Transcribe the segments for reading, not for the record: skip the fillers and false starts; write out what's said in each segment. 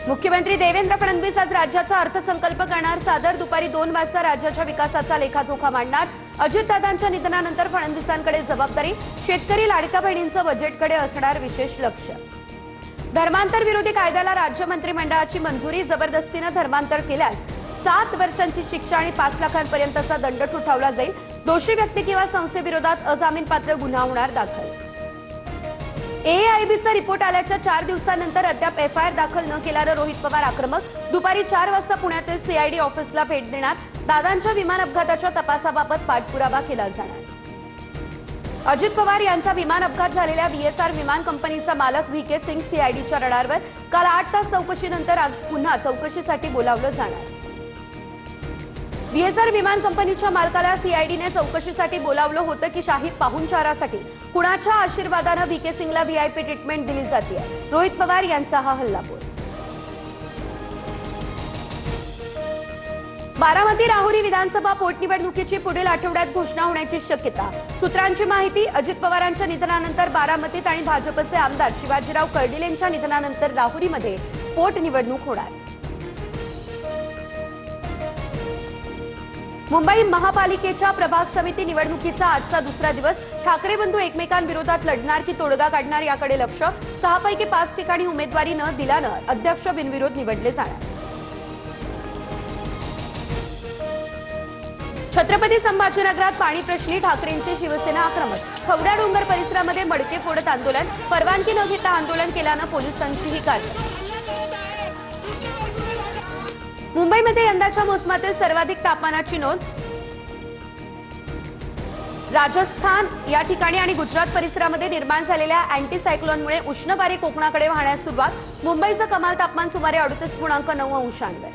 मुख्यमंत्री देवेंद्र फडणवीस आज राज्याचा अर्थसंकल्प करणार। सादर दुपारी 2 वाजता राज्याच्या विकासाचा लेखाजोखा मांडणार। अजितदादांच्या निधनानंतर फडणवीसांकडे जबाबदारी। शेतकरी लाडक्या बहिणींचं बजेटकडे असणार विशेष लक्ष। धर्मांतर विरोधी कायद्याला राज्य मंत्रिमंडळाची मंजुरी। जबरदस्तीने धर्मांतर केल्यास 7 वर्षांची शिक्षा आणि 5 लाखांपर्यंतचा दंड ठोठावला जाईल। दोषी व्यक्ती किंवा संस्थेविरोधात अजामीनपात्र गुन्हा होणार दाखल। एआयबीचा रिपोर्ट आल्याच्या 4 दिवसांनंतर अद्याप एफआयआर दाखल न केल्यानं रोहित पवार आक्रमक। दुपारी 4 वाजता पुण्यातील सीआयडी ऑफिसला भेट देणार। दादांच्या विमान अपघाताच्या तपासाबाबत पाठपुरावा केला जाणार। अजित पवार यांचा विमान अपघात झालेल्या व्हीएसआर विमान कंपनीचा मालक व्हीके सिंग सीआयडीच्या रडारवर। काल 8 तास चौकशीनंतर आज पुन्हा चौकशीसाठी बोलावलं जाणार। व्हीएसआर विमान कंपनीच्या मालकाला सीआयडीने चौकशीसाठी बोलावलं होतं की शाही पाहुणचारासाठी? कुणाच्या आशीर्वादानं व्हीके सिंगला व्हीआयपी ट्रीटमेंट दिली जाते? रोहित पवार यांचा हा हल्लाबोल। बारामती राहुरी विधानसभा पोटनिवडणुकीची पुढील आठवड्यात घोषणा होण्याची शक्यता। सूत्रांची माहिती, अजित पवारांच्या निधनानंतर बारामतीत आणि भाजपचे आमदार शिवाजीराव कर्डिलेंच्या निधनानंतर राहुरीमध्ये पोटनिवडणूक होणार। मुंबई महापालिकेच्या प्रभाग समिती निवडणुकीचा आजचा दुसरा दिवस। ठाकरे बंधू एकमेकांविरोधात लढणार की तोडगा काढणार याकडे लक्ष। 6 पैकी 5 ठिकाणी उमेदवारी न दिल्यानं अध्यक्ष बिनविरोध निवडले जाणार। छत्रपती संभाजीनगरात पाणी प्रश्नी ठाकरेंची शिवसेना आक्रमक। खवड्या डोंगर परिसरामध्ये मडके फोडत आंदोलन। परवानगी न घेता आंदोलन केल्यानं पोलिसांची ही कारवाई। मुंबईमध्ये यंदाच्या मोसमातील सर्वाधिक तापमानाची नोंद। राजस्थान या ठिकाणी आणि गुजरात परिसरामध्ये निर्माण झालेल्या अँटी सायक्लोनमुळे उष्ण वारे कोकणाकडे वाहण्यास सुरुवात। मुंबईचं कमाल तापमान सुमारे 38.9 अंशांवर।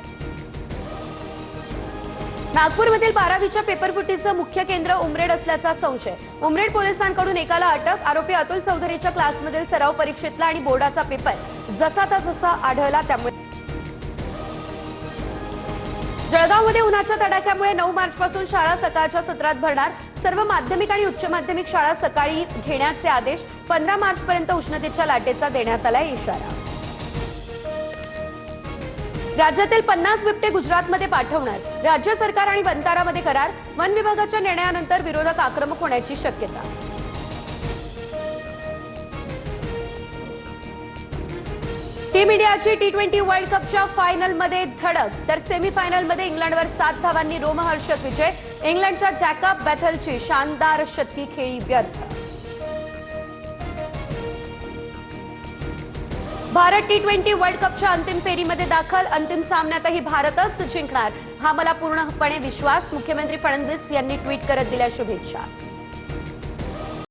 नागपूरमधील 12वीच्या पेपरफुटीचं मुख्य केंद्र उमरेड असल्याचा संशय। उमरेड पोलिसांकडून एकाला अटक। आरोपी अतुल चौधरीच्या क्लासमधील सराव परीक्षेतला आणि बोर्डाचा पेपर जसा आढळला। त्यामुळे जळगावमध्ये उन्हाच्या तडाख्यामुळे 9 मार्चपासून शाळा सकाळच्या सत्रात भरणार। सर्व माध्यमिक आणि उच्च माध्यमिक शाळा सकाळी घेण्याचे आदेश। 15 मार्चपर्यंत उष्णतेच्या लाटेचा देण्यात आलाय इशारा। राज्यातील 50 बिबटे गुजरातमध्ये पाठवणार। राज्य सरकार आणि वंतारामध्ये करार। वन विभागाच्या निर्णयानंतर विरोधक आक्रमक होण्याची शक्यता। टीम इंडियाची टी20 वर्ल्ड कपच्या फायनलमध्ये धडक, तर सेमीफायनलमध्ये इंग्लंडवर 7 धावांनी रोमहर्षक विजय। इंग्लंडच्या जॅकब बेथलची शानदार शतकी खेळी व्यर्थ। भारत टी20 वर्ल्ड कपच्या अंतिम फेरीमध्ये दाखल। अंतिम सामन्यातही भारतच जिंकणार हा मला पूर्णपणे विश्वास। मुख्यमंत्री फडणवीस यांनी ट्विट करत दिल्या शुभेच्छा।